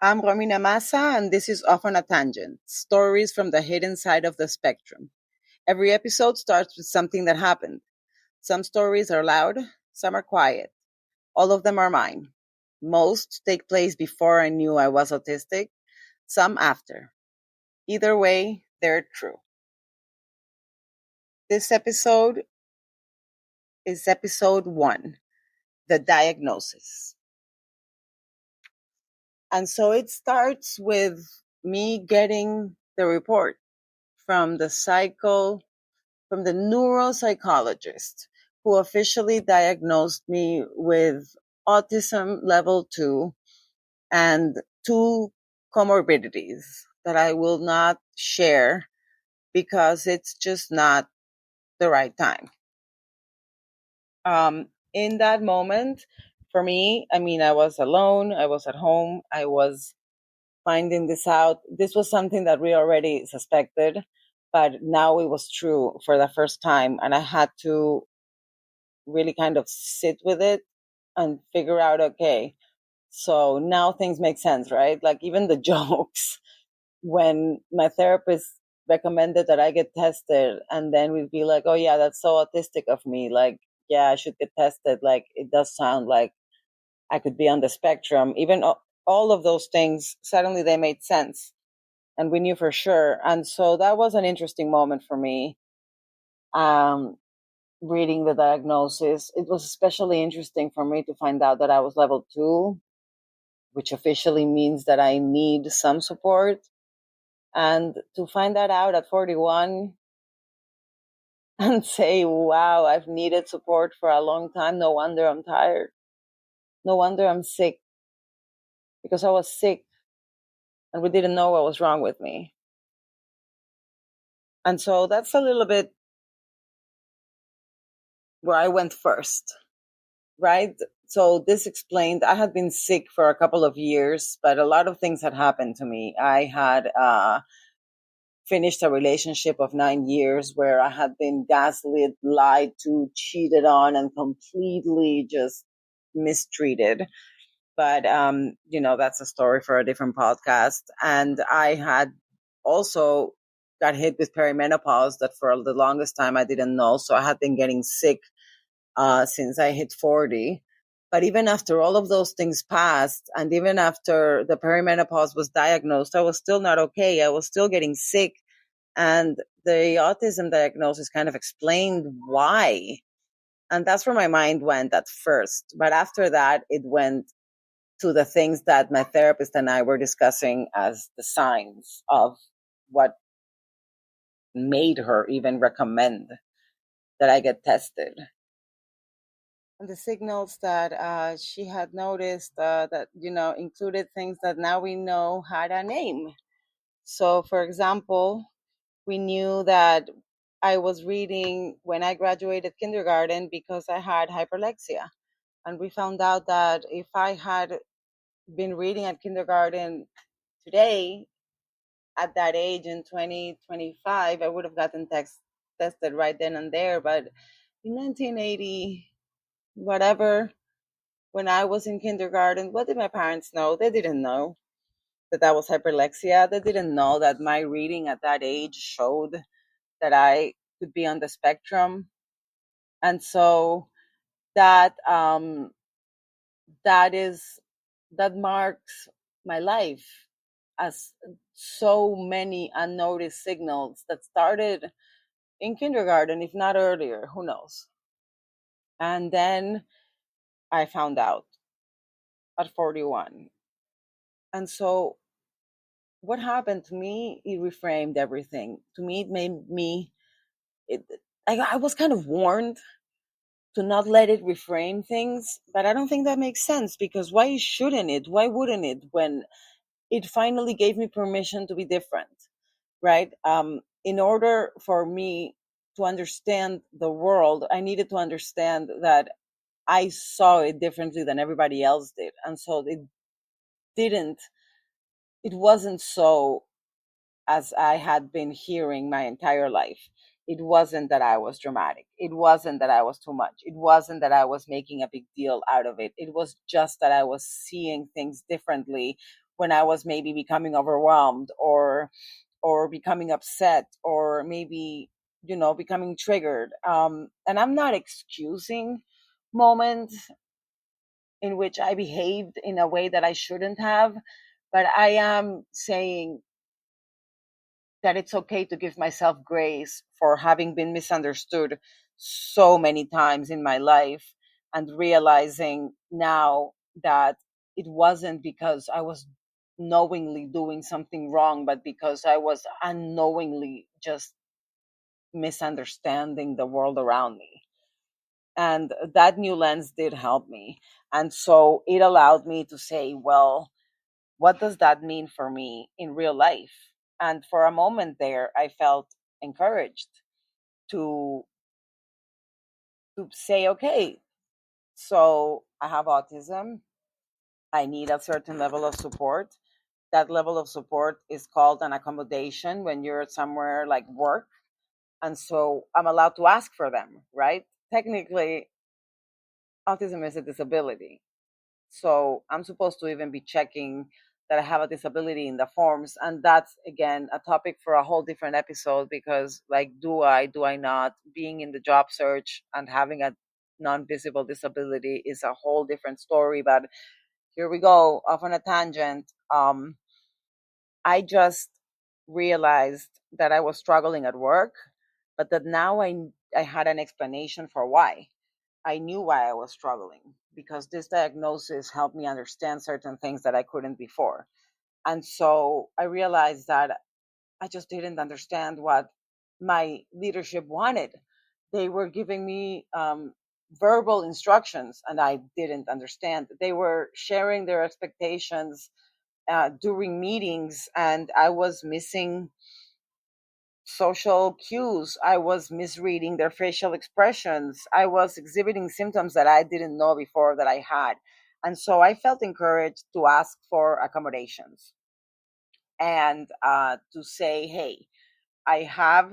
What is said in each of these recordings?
I'm Romina Massa, and this is Off on a Tangent, stories from the hidden side of the spectrum. Every episode starts with something that happened. Some stories are loud, some are quiet. All of them are mine. Most take place before I knew I was autistic, some after. Either way, they're true. This episode is episode 1, the diagnosis. And so it starts with me getting the report from the neuropsychologist who officially diagnosed me with autism level 2 and 2 comorbidities that I will not share because it's just not the right time. In that moment, for me, I was alone, I was at home, I was finding this out. This was something that we already suspected, but now it was true for the first time. And I had to really kind of sit with it and figure out, okay, so now things make sense, right? Like even the jokes, when my therapist recommended that I get tested, and then we'd be like, oh yeah, that's so autistic of me. Like, yeah, I should get tested. Like, it does sound like I could be on the spectrum. Even all of those things, suddenly they made sense. And we knew for sure. And so that was an interesting moment for me. Reading the diagnosis, it was especially interesting for me to find out that I was level 2, which officially means that I need some support. And to find that out at 41 and say, wow, I've needed support for a long time. No wonder I'm tired. No wonder I'm sick, because I was sick and we didn't know what was wrong with me. And so that's a little bit where I went first, right? So this explained I had been sick for a couple of years, but a lot of things had happened to me. I had finished a relationship of 9 years where I had been gaslit, lied to, cheated on, and completely just mistreated. But, that's a story for a different podcast. And I had also got hit with perimenopause that for the longest time I didn't know. So I had been getting sick since I hit 40. But even after all of those things passed, and even after the perimenopause was diagnosed, I was still not okay. I was still getting sick. And the autism diagnosis kind of explained why. And that's where my mind went at first. But after that, it went to the things that my therapist and I were discussing as the signs of what made her even recommend that I get tested. And the signals that she had noticed that, included things that now we know had a name. So, for example, we knew that I was reading when I graduated kindergarten because I had hyperlexia. And we found out that if I had been reading at kindergarten today, at that age in 2025, I would have gotten tested right then and there. But in 1980, whatever, when I was in kindergarten, what did my parents know? They didn't know that was hyperlexia. They didn't know that my reading at that age showed that I could be on the spectrum. And so that that marks my life as so many unnoticed signals that started in kindergarten, if not earlier, who knows. And then I found out at 41. And so what happened to me, it reframed everything. To me, it made me, I was kind of warned to not let it reframe things, but I don't think that makes sense, because why shouldn't it? Why wouldn't it, when it finally gave me permission to be different, right? In order for me to understand the world, I needed to understand that I saw it differently than everybody else did. And so it wasn't so as I had been hearing my entire life. It wasn't that I was dramatic. It wasn't that I was too much. It wasn't that I was making a big deal out of it. It was just that I was seeing things differently when I was maybe becoming overwhelmed or becoming upset or maybe becoming triggered. And I'm not excusing moments in which I behaved in a way that I shouldn't have, but I am saying that it's okay to give myself grace for having been misunderstood so many times in my life, and realizing now that it wasn't because I was knowingly doing something wrong, but because I was unknowingly just misunderstanding the world around me. And that new lens did help me. And so it allowed me to say, well, what does that mean for me in real life? And for a moment there, I felt encouraged to say, okay, so I have autism. I need a certain level of support. That level of support is called an accommodation when you're somewhere like work. And so I'm allowed to ask for them, right? Technically, autism is a disability. So I'm supposed to even be checking that I have a disability in the forms. And that's, again, a topic for a whole different episode because, like, do I not? Being in the job search and having a non visible disability is a whole different story. But here we go, off on a tangent. I just realized that I was struggling at work, but that now I had an explanation for why. I knew why I was struggling because this diagnosis helped me understand certain things that I couldn't before. And so I realized that I just didn't understand what my leadership wanted. They were giving me verbal instructions and I didn't understand. They were sharing their expectations during meetings and I was missing social cues. I was misreading their facial expressions. I was exhibiting symptoms that I didn't know before that I had. And so I felt encouraged to ask for accommodations and to say, hey, I have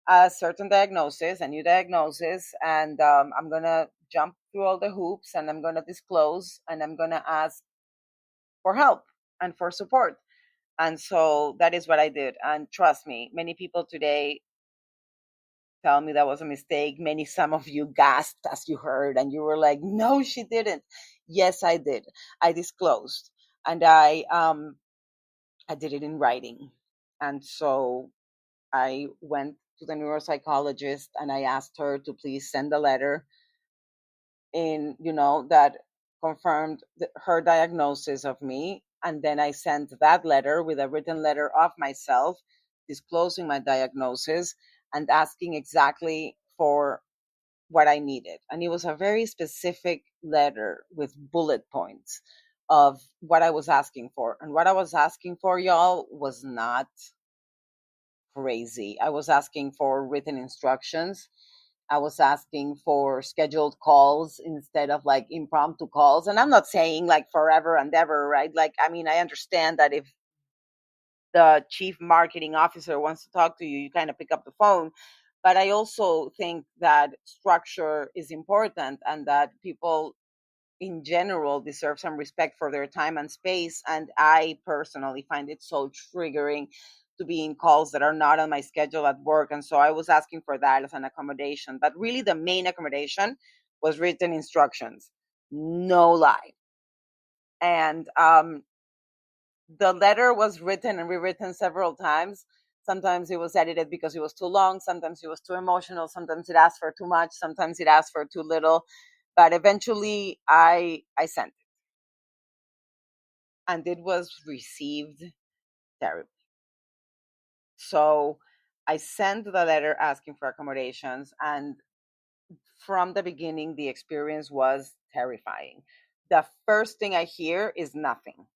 a certain diagnosis, a new diagnosis, and I'm going to jump through all the hoops and I'm going to disclose and I'm going to ask for help and for support. And so that is what I did. And trust me, many people today tell me that was a mistake. Some of you gasped as you heard, and you were like, "No, she didn't." Yes, I did. I disclosed, and I did it in writing, and so I went to the neuropsychologist and I asked her to please send a letter in, that confirmed her diagnosis of me, and then I sent that letter with a written letter of myself disclosing my diagnosis and asking exactly for what I needed. And it was a very specific letter with bullet points of what I was asking for. And what I was asking for, y'all, was not crazy. I was asking for written instructions. I was asking for scheduled calls instead of like impromptu calls. And I'm not saying like forever and ever, right? Like, I mean, I understand that if the chief marketing officer wants to talk to you, you kind of pick up the phone. But I also think that structure is important and that people in general deserve some respect for their time and space. And I personally find it so triggering to be in calls that are not on my schedule at work. And so I was asking for that as an accommodation. But really, the main accommodation was written instructions, no lie. And the letter was written and rewritten several times. Sometimes it was edited because it was too long. Sometimes it was too emotional. Sometimes it asked for too much. Sometimes it asked for too little. But eventually, I sent it, and it was received terribly. So I sent the letter asking for accommodations, and from the beginning, the experience was terrifying. The first thing I hear is nothing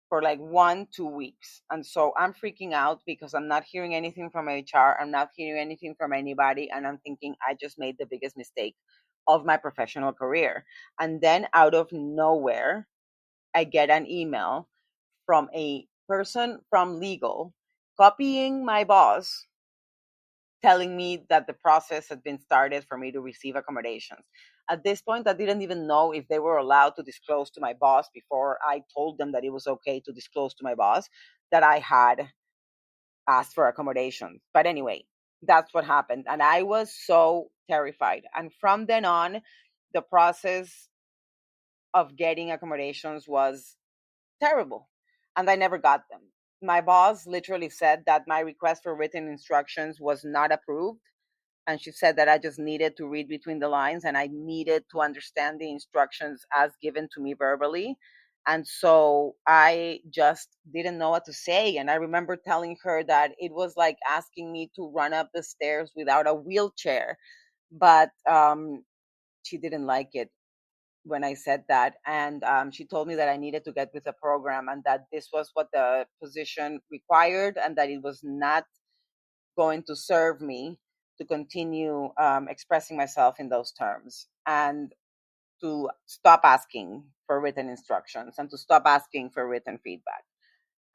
for like 1 2 weeks. And so I'm freaking out because I'm not hearing anything from HR. I'm not hearing anything from anybody. And I'm thinking I just made the biggest mistake of my professional career. And then out of nowhere, I get an email from a person from legal copying my boss telling me that the process had been started for me to receive accommodations. At this point, I didn't even know if they were allowed to disclose to my boss before I told them that it was okay to disclose to my boss that I had asked for accommodation. But anyway, that's what happened. And I was so terrified. And from then on, the process of getting accommodations was terrible. And I never got them. My boss literally said that my request for written instructions was not approved. And she said that I just needed to read between the lines and I needed to understand the instructions as given to me verbally. And so I just didn't know what to say. And I remember telling her that it was like asking me to run up the stairs without a wheelchair. But she didn't like it when I said that. And she told me that I needed to get with the program and that this was what the position required and that it was not going to serve me to continue expressing myself in those terms and to stop asking for written instructions and to stop asking for written feedback.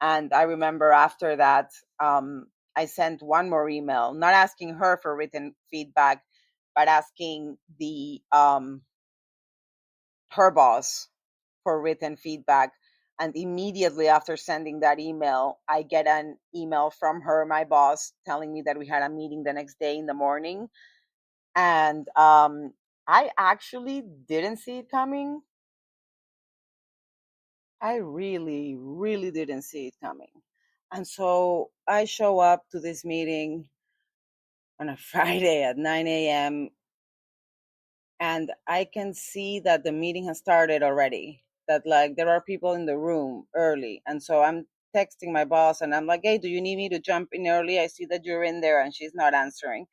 And I remember after that, I sent one more email, not asking her for written feedback, but asking the her boss for written feedback. And immediately after sending that email, I get an email from her, my boss, telling me that we had a meeting the next day in the morning. And I actually didn't see it coming. I really, really didn't see it coming. And so I show up to this meeting on a Friday at 9 a.m. and I can see that the meeting has started already. That like there are people in the room early. And so I'm texting my boss and I'm like, hey, do you need me to jump in early? I see that you're in there, and she's not answering.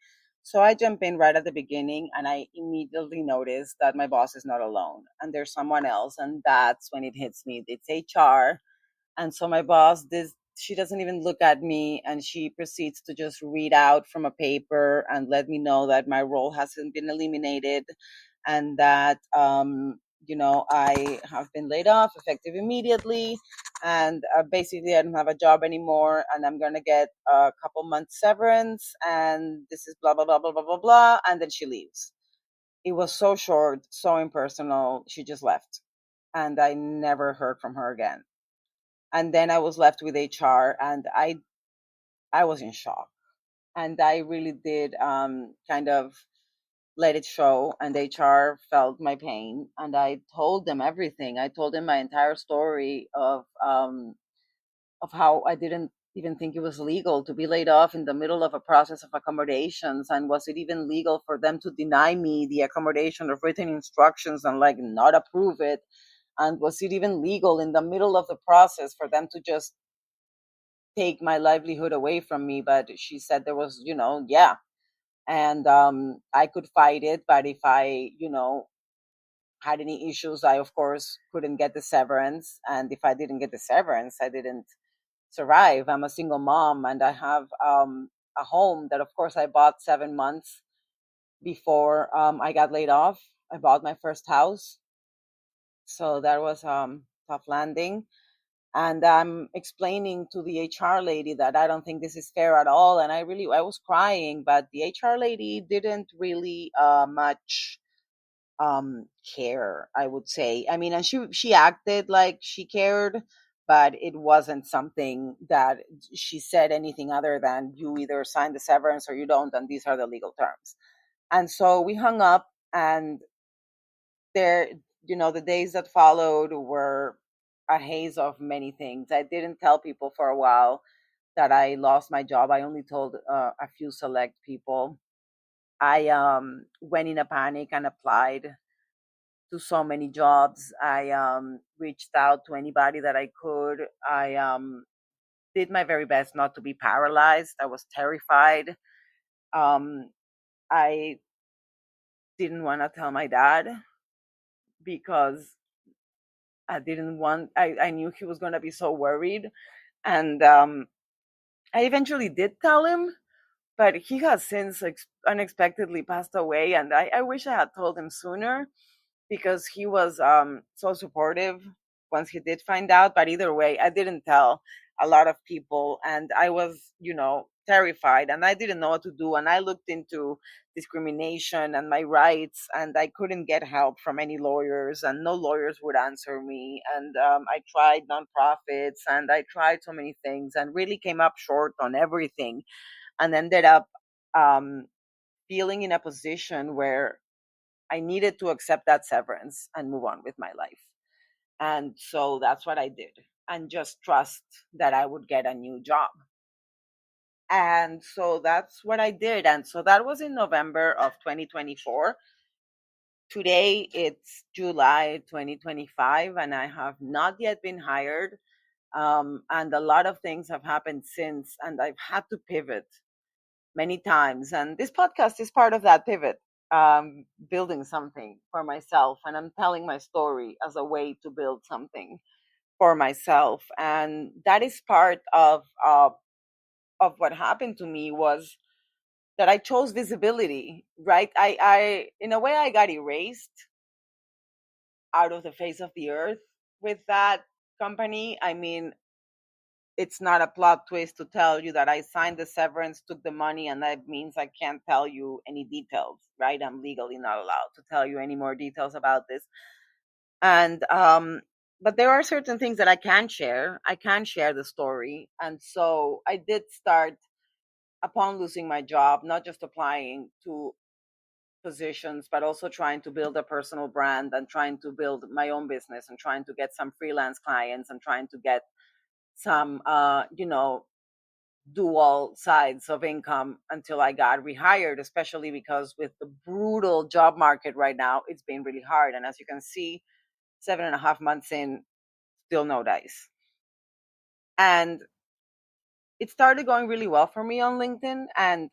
So I jump in right at the beginning and I immediately notice that my boss is not alone and there's someone else. And that's when it hits me. It's HR. And so my boss, this she doesn't even look at me, and she proceeds to just read out from a paper and let me know that my role hasn't been eliminated and that I have been laid off effective immediately, and basically I don't have a job anymore, and I'm gonna get a couple months severance, and this is blah blah blah blah blah blah blah, and then she leaves. It was so short, so impersonal. She just left, and I never heard from her again. And then I was left with HR, and I was in shock, and I really did kind of let it show, and HR felt my pain, and I told them everything. I told them my entire story of how I didn't even think it was legal to be laid off in the middle of a process of accommodations, and was it even legal for them to deny me the accommodation of written instructions and like not approve it, and was it even legal in the middle of the process for them to just take my livelihood away from me. But she said there was, yeah. And I could fight it, but if I, had any issues, I of course couldn't get the severance. And if I didn't get the severance, I didn't survive. I'm a single mom, and I have a home that of course I bought 7 months before I got laid off. I bought my first house. So that was tough landing. And I'm explaining to the HR lady that I don't think this is fair at all. And I was crying, but the HR lady didn't really much care, I would say. I mean, and she acted like she cared, but it wasn't something that she said anything other than you either sign the severance or you don't, and these are the legal terms. And so we hung up, and there, the days that followed were a haze of many things. I didn't tell people for a while that I lost my job. I only told a few select people. I went in a panic and applied to so many jobs. I reached out to anybody that I could. I did my very best not to be paralyzed. I was terrified. Um, I didn't want to tell my dad because I didn't want, I knew he was going to be so worried. And I eventually did tell him, but he has since unexpectedly passed away. And I wish I had told him sooner because he was so supportive once he did find out. But either way, I didn't tell. a lot of people, and I was, terrified, and I didn't know what to do. And I looked into discrimination and my rights, and I couldn't get help from any lawyers, and no lawyers would answer me. And I tried nonprofits, and I tried so many things, and really came up short on everything, and ended up um, feeling in a position where I needed to accept that severance and move on with my life. And so that's what I did, and just trust that I would get a new job. And so that's what I did. And so that was in November of 2024. Today it's July 2025, and I have not yet been hired. And a lot of things have happened since, and I've had to pivot many times. And this podcast is part of that pivot, building something for myself. And I'm telling my story as a way to build something for myself. And that is part of what happened to me, was that I chose visibility, right? I in a way, I got erased out of the face of the earth with that company. I mean, it's not a plot twist to tell you that I signed the severance, took the money, and that means I can't tell you any details, right? I'm legally not allowed to tell you any more details about this. And but there are certain things that I can share. I can share the story. And so I did start, upon losing my job, not just applying to positions, but also trying to build a personal brand, and trying to build my own business, and trying to get some freelance clients, and trying to get some, dual sides of income until I got rehired, especially because with the brutal job market right now, it's been really hard. And as you can see, 7.5 months in, still no dice. And it started going really well for me on LinkedIn, and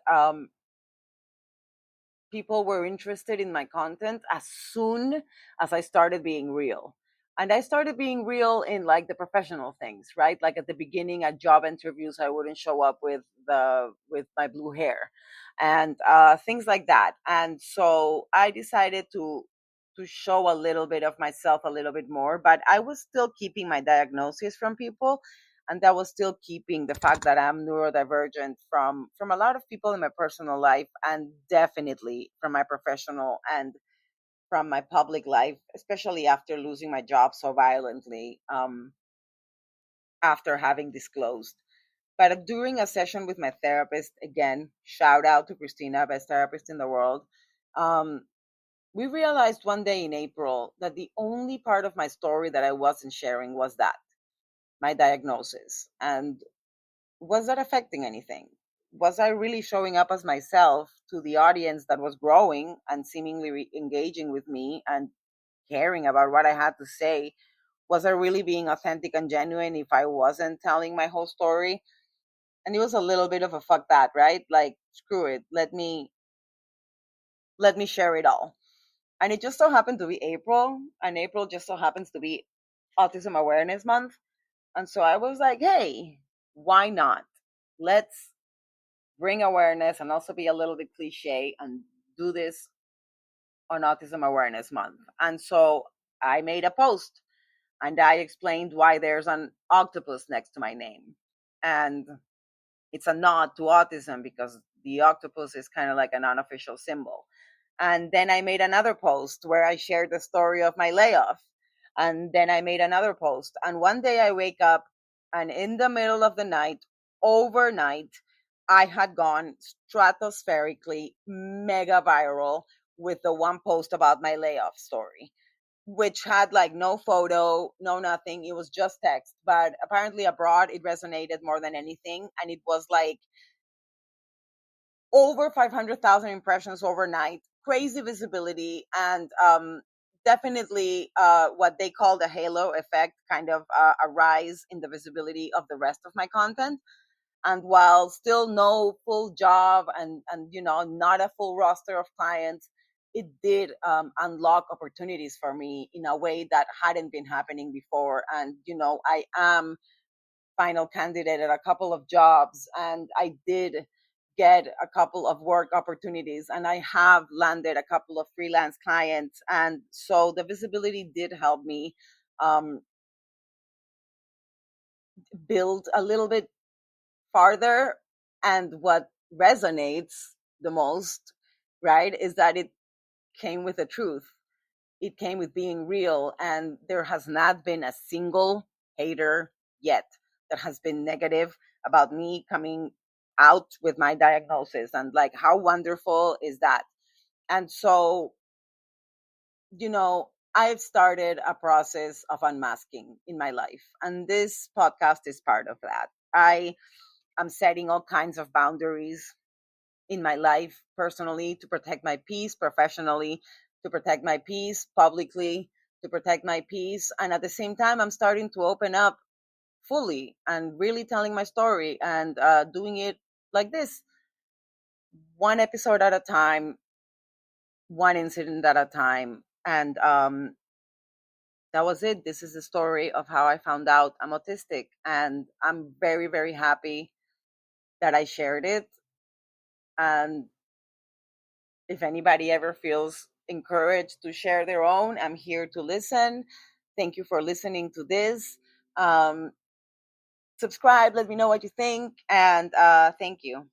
people were interested in my content as soon as I started being real. And I started being real in like the professional things, right? Like at the beginning at job interviews, I wouldn't show up with my blue hair, and things like that. And so I decided to show a little bit of myself a little bit more, but I was still keeping my diagnosis from people, and that was still keeping the fact that I'm neurodivergent from a lot of people in my personal life, and definitely from my professional and from my public life, especially after losing my job so violently, after having disclosed. But during a session with my therapist, again, shout out to Christina, best therapist in the world, um, we realized one day in April that the only part of my story that I wasn't sharing was that, my diagnosis. And was that affecting anything? Was I really showing up as myself to the audience that was growing and seemingly engaging with me and caring about what I had to say? Was I really being authentic and genuine if I wasn't telling my whole story? And it was a little bit of a fuck that, right? Like, screw it. Let me share it all. And it just so happened to be April, and April just so happens to be Autism Awareness Month. And so I was like, hey, why not? Let's bring awareness and also be a little bit cliche and do this on Autism Awareness Month. And so I made a post, and I explained why there's an octopus next to my name. And it's a nod to autism because the octopus is kind of like an unofficial symbol. And then I made another post where I shared the story of my layoff. And then I made another post. And one day I wake up, and in the middle of the night, overnight, I had gone stratospherically mega viral with the one post about my layoff story, which had like no photo, no nothing. It was just text. But apparently abroad, it resonated more than anything. And it was like over 500,000 impressions overnight, crazy visibility, and definitely what they call the halo effect, kind of a rise in the visibility of the rest of my content. And while still no full job, and not a full roster of clients, it did unlock opportunities for me in a way that hadn't been happening before. And I am final candidate at a couple of jobs, and I did get a couple of work opportunities, and I have landed a couple of freelance clients. And so the visibility did help me um, build a little bit farther. And what resonates the most, right, is that it came with the truth. It came with being real. And there has not been a single hater yet that has been negative about me coming out with my diagnosis. And like, how wonderful is that? And so, I've started a process of unmasking in my life, and this podcast is part of that. I am setting all kinds of boundaries in my life, personally, to protect my peace, professionally, to protect my peace, publicly, to protect my peace. And at the same time, I'm starting to open up fully and really telling my story, and doing it like this, one episode at a time, one incident at a time. And that was it. This is the story of how I found out I'm autistic. And I'm very, very happy that I shared it. And if anybody ever feels encouraged to share their own, I'm here to listen. Thank you for listening to this. Um, Subscribe, let me know what you think. And thank you.